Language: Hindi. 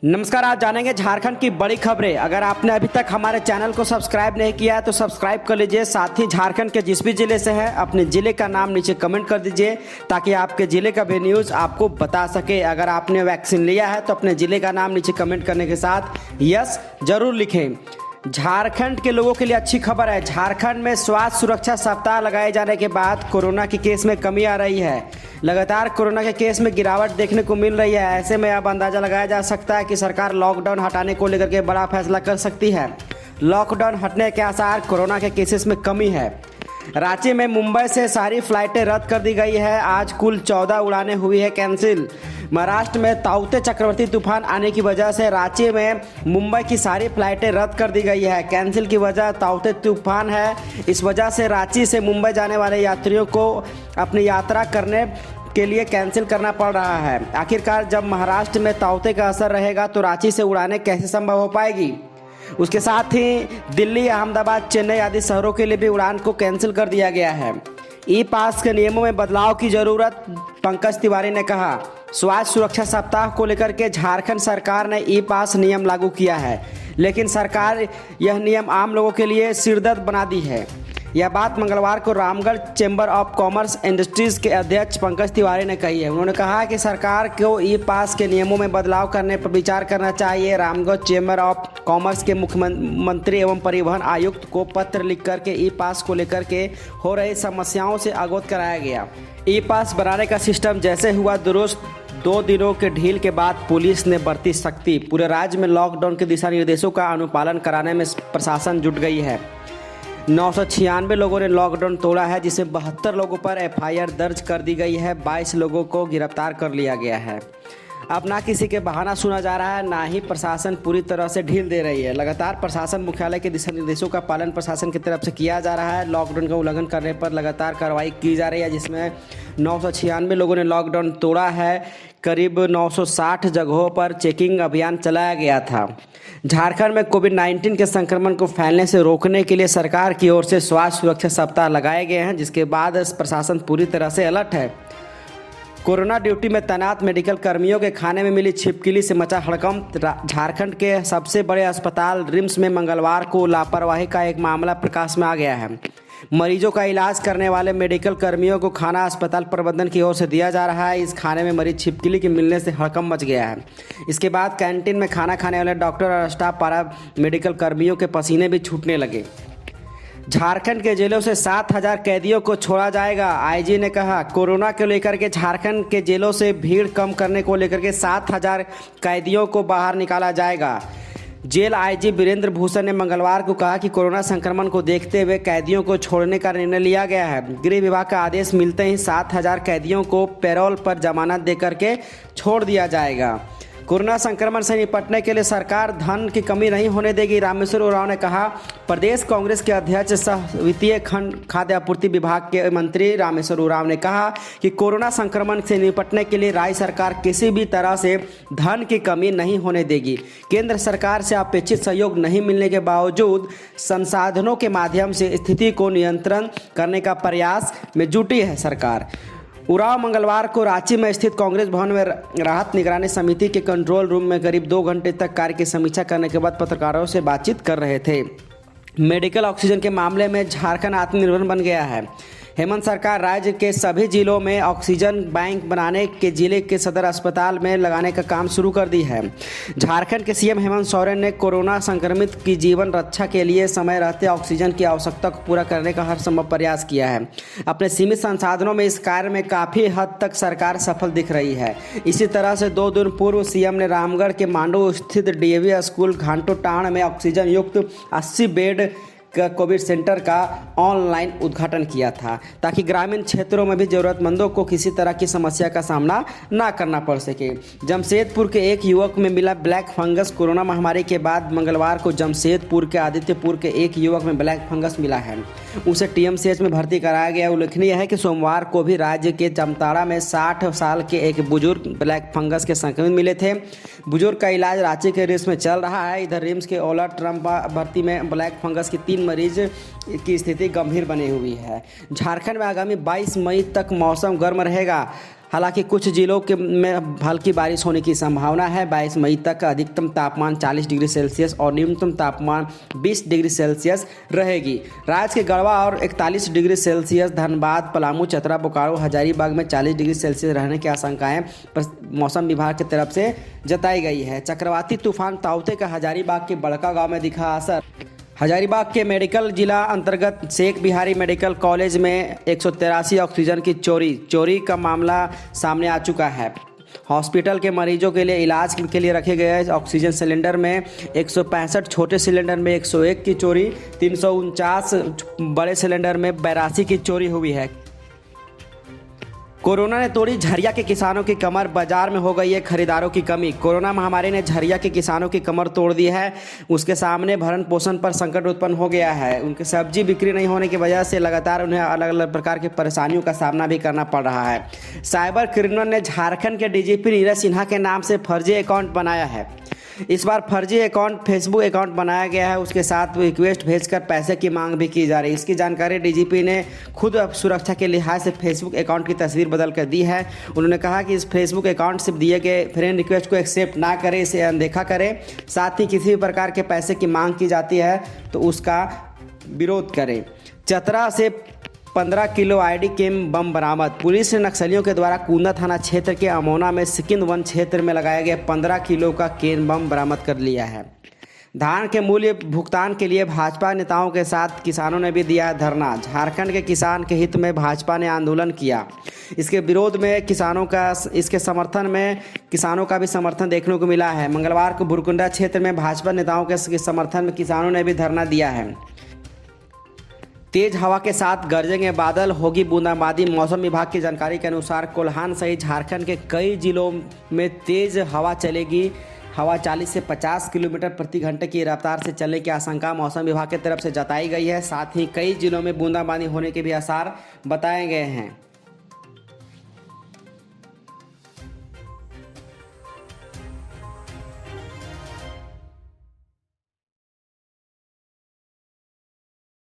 नमस्कार। आज जानेंगे झारखंड की बड़ी खबरें। अगर आपने अभी तक हमारे चैनल को सब्सक्राइब नहीं किया है तो सब्सक्राइब कर लीजिए। साथ ही झारखंड के जिस भी जिले से है अपने जिले का नाम नीचे कमेंट कर दीजिए ताकि आपके जिले का भी न्यूज़ आपको बता सके। अगर आपने वैक्सीन लिया है तो अपने जिले का नाम नीचे कमेंट करने के साथ यस जरूर लिखें। झारखंड के लोगों के लिए अच्छी खबर है। झारखंड में स्वास्थ्य सुरक्षा सप्ताह लगाए जाने के बाद कोरोना के केस में कमी आ रही है। लगातार कोरोना के केस में गिरावट देखने को मिल रही है। ऐसे में अब अंदाजा लगाया जा सकता है कि सरकार लॉकडाउन हटाने को लेकर के बड़ा फैसला कर सकती है। लॉकडाउन हटने के आसार, कोरोना के केसेस में कमी है। रांची में मुंबई से सारी फ्लाइटें रद्द कर दी गई है। आज कुल 14 उड़ानें हुई है कैंसिल। महाराष्ट्र में ताउते चक्रवाती तूफान आने की वजह से रांची में मुंबई की सारी फ्लाइटें रद्द कर दी गई है। कैंसिल की वजह ताउते तूफान है। इस वजह से रांची से मुंबई जाने वाले यात्रियों को अपनी यात्रा करने के लिए कैंसिल करना पड़ रहा है। आखिरकार जब महाराष्ट्र में ताउते का असर रहेगा तो रांची से उड़ानें कैसे संभव हो पाएगी। उसके साथ ही दिल्ली, अहमदाबाद, चेन्नई आदि शहरों के लिए भी उड़ान को कैंसिल कर दिया गया है। ई पास के नियमों में बदलाव की जरूरत, पंकज तिवारी ने कहा। स्वास्थ्य सुरक्षा सप्ताह को लेकर के झारखंड सरकार ने ई पास नियम लागू किया है, लेकिन सरकार यह नियम आम लोगों के लिए सिरदर्द बना दी है। यह बात मंगलवार को Ramgarh chamber of commerce industries के अध्यक्ष पंकज तिवारी ने कही है। उन्होंने कहा कि सरकार को ई पास के नियमों में बदलाव करने पर विचार करना चाहिए। रामगढ़ चैम्बर ऑफ कॉमर्स के मुख्यमंत्री एवं परिवहन आयुक्त को पत्र लिख करके ई पास को लेकर के हो रही समस्याओं से अवगत कराया गया। ई पास बनाने का सिस्टम जैसे हुआ दुरुस्त, 2 दिनों के ढील के बाद पुलिस ने बरती सख्ती। पूरे राज्य में लॉकडाउन के दिशा निर्देशों का अनुपालन कराने में प्रशासन जुट गई है। 996 लोगों ने लॉकडाउन तोड़ा है, जिसमें 72 लोगों पर एफआईआर दर्ज कर दी गई है। 22 लोगों को गिरफ्तार कर लिया गया है। अब ना किसी के बहाना सुना जा रहा है, ना ही प्रशासन पूरी तरह से ढील दे रही है। लगातार प्रशासन मुख्यालय के दिशा निर्देशों का पालन प्रशासन की तरफ से किया जा रहा है। लॉकडाउन का उल्लंघन करने पर लगातार कार्रवाई की जा रही है, जिसमें 996 लोगों ने लॉकडाउन तोड़ा है। करीब 960 जगहों पर चेकिंग अभियान चलाया गया था। झारखंड में कोविड-19 के संक्रमण को फैलने से रोकने के लिए सरकार की ओर से स्वास्थ्य सुरक्षा सप्ताह लगाए गए हैं, जिसके बाद प्रशासन पूरी तरह से अलर्ट है। कोरोना ड्यूटी में तैनात मेडिकल कर्मियों के खाने में मिली छिपकली से मचा हड़कंप। झारखंड के सबसे बड़े अस्पताल रिम्स में मंगलवार को लापरवाही का एक मामला प्रकाश में आ गया है। मरीजों का इलाज करने वाले मेडिकल कर्मियों को खाना अस्पताल प्रबंधन की ओर से दिया जा रहा है। इस खाने में मरी छिपकली के मिलने से हड़कंप मच गया है। इसके बाद कैंटीन में खाना खाने वाले डॉक्टर और स्टाफ पारा मेडिकल कर्मियों के पसीने भी छूटने लगे। झारखंड के जेलों से 7,000 कैदियों को छोड़ा जाएगा, आईजी ने कहा। कोरोना को लेकर के झारखंड के जेलों से भीड़ कम करने को लेकर के 7,000 कैदियों को बाहर निकाला जाएगा। जेल आईजी वीरेंद्र भूषण ने मंगलवार को कहा कि कोरोना संक्रमण को देखते हुए कैदियों को छोड़ने का निर्णय लिया गया है। गृह विभाग का आदेश मिलते ही 7,000 कैदियों को पैरोल पर जमानत देकर के छोड़ दिया जाएगा। कोरोना संक्रमण से निपटने के लिए सरकार धन की कमी नहीं होने देगी, रामेश्वर उरांव ने कहा। प्रदेश कांग्रेस के अध्यक्ष सह वित्तीय खंड खाद्य आपूर्ति विभाग के मंत्री रामेश्वर उरांव ने कहा कि कोरोना संक्रमण से निपटने के लिए राज्य सरकार किसी भी तरह से धन की कमी नहीं होने देगी। केंद्र सरकार से अपेक्षित सहयोग नहीं मिलने के बावजूद संसाधनों के माध्यम से स्थिति को नियंत्रण करने का प्रयास में जुटी है सरकार। उरांव मंगलवार को रांची में स्थित कांग्रेस भवन में राहत निगरानी समिति के कंट्रोल रूम में करीब 2 घंटे तक कार्य की समीक्षा करने के बाद पत्रकारों से बातचीत कर रहे थे। मेडिकल ऑक्सीजन के मामले में झारखंड आत्मनिर्भर बन गया है। हेमंत सरकार राज्य के सभी जिलों में ऑक्सीजन बैंक बनाने के जिले के सदर अस्पताल में लगाने का काम शुरू कर दी है। झारखंड के सीएम हेमंत सोरेन ने कोरोना संक्रमित की जीवन रक्षा के लिए समय रहते ऑक्सीजन की आवश्यकता को पूरा करने का हर संभव प्रयास किया है। अपने सीमित संसाधनों में इस कार्य में काफ़ी हद तक सरकार सफल दिख रही है। इसी तरह से 2 दिन पूर्व सीएम ने रामगढ़ के मांडू स्थित डीएवी स्कूल घाटोटाण में ऑक्सीजन युक्त 80 बेड का कोविड सेंटर का ऑनलाइन उद्घाटन किया था, ताकि ग्रामीण क्षेत्रों में भी जरूरतमंदों को किसी तरह की समस्या का सामना ना करना पड़ सके। जमशेदपुर के एक युवक में मिला ब्लैक फंगस। कोरोना महामारी के बाद मंगलवार को जमशेदपुर के आदित्यपुर के एक युवक में ब्लैक फंगस मिला है। उसे टीएमसीएच में भर्ती कराया गया। उल्लेखनीय है कि सोमवार को भी राज्य के जामताड़ा में 60 साल के एक बुजुर्ग ब्लैक फंगस के संक्रमित मिले थे। बुजुर्ग का इलाज रांची के रिम्स में चल रहा है। इधर रिम्स के ओला ट्रम्प भर्ती में ब्लैक फंगस की 3 मरीज की स्थिति गंभीर बनी हुई है। झारखंड में आगामी 22 मई तक मौसम गर्म रहेगा। हालांकि कुछ जिलों के में हल्की बारिश होने की संभावना है। 22 मई तक अधिकतम तापमान 40 डिग्री सेल्सियस और न्यूनतम तापमान 20 डिग्री सेल्सियस रहेगी। राज्य के गढ़वा और 41 डिग्री सेल्सियस, धनबाद, पलामू, चतरा, बोकारो, हजारीबाग में 40 डिग्री सेल्सियस रहने की आशंकाएं मौसम विभाग की तरफ से जताई गई है। चक्रवाती तूफान ताउते का हजारीबाग के बड़का गाँव में दिखा असर। हजारीबाग के मेडिकल जिला अंतर्गत शेख बिहारी मेडिकल कॉलेज में 183 ऑक्सीजन की चोरी का मामला सामने आ चुका है। हॉस्पिटल के मरीजों के लिए इलाज के लिए रखे गए ऑक्सीजन सिलेंडर में 165 छोटे सिलेंडर में 101 की चोरी, 349 बड़े सिलेंडर में 82 की चोरी हुई है। कोरोना ने तोड़ी झरिया के किसानों की कमर, बाजार में हो गई है खरीदारों की कमी। कोरोना महामारी ने झरिया के किसानों की कमर तोड़ दी है। उसके सामने भरण पोषण पर संकट उत्पन्न हो गया है। उनकी सब्जी बिक्री नहीं होने की वजह से लगातार उन्हें अलग अलग प्रकार की परेशानियों का सामना भी करना पड़ रहा है। साइबर क्रिमिनल ने झारखंड के डीजीपी नीरज सिन्हा के नाम से फर्जी अकाउंट बनाया है। इस बार फर्जी अकाउंट फेसबुक अकाउंट बनाया गया है। उसके साथ रिक्वेस्ट भेजकर पैसे की मांग भी की जा रही है। इसकी जानकारी डीजीपी ने खुद सुरक्षा के लिहाज से फेसबुक अकाउंट की तस्वीर बदल कर दी है। उन्होंने कहा कि इस फेसबुक अकाउंट से दिए गए फ्रेंड रिक्वेस्ट को एक्सेप्ट ना करें, इसे अनदेखा करें। साथ ही किसी भी प्रकार के पैसे की मांग की जाती है तो उसका विरोध करें। चतरा से 15 किलो आईडी केम बम बरामद। पुलिस ने नक्सलियों के द्वारा कूंदा थाना क्षेत्र के अमोना में सिकिंद वन क्षेत्र में लगाया गया 15 किलो का केन बम बरामद कर लिया है। धान के मूल्य भुगतान के लिए भाजपा नेताओं के साथ किसानों ने भी दिया धरना। झारखंड के किसान के हित में भाजपा ने आंदोलन किया। इसके विरोध में इसके समर्थन में किसानों का भी समर्थन देखने को मिला है। मंगलवार को बुरकुंडा क्षेत्र में भाजपा नेताओं के समर्थन में किसानों ने भी धरना दिया है। तेज हवा के साथ गरजेंगे बादल, होगी बूंदाबांदी। मौसम विभाग की जानकारी के अनुसार कोल्हान सहित झारखंड के कई जिलों में तेज हवा चलेगी। हवा 40 से 50 किलोमीटर प्रति घंटे की रफ्तार से चलने की आशंका मौसम विभाग की तरफ से जताई गई है। साथ ही कई जिलों में बूंदाबांदी होने के भी आसार बताए गए हैं।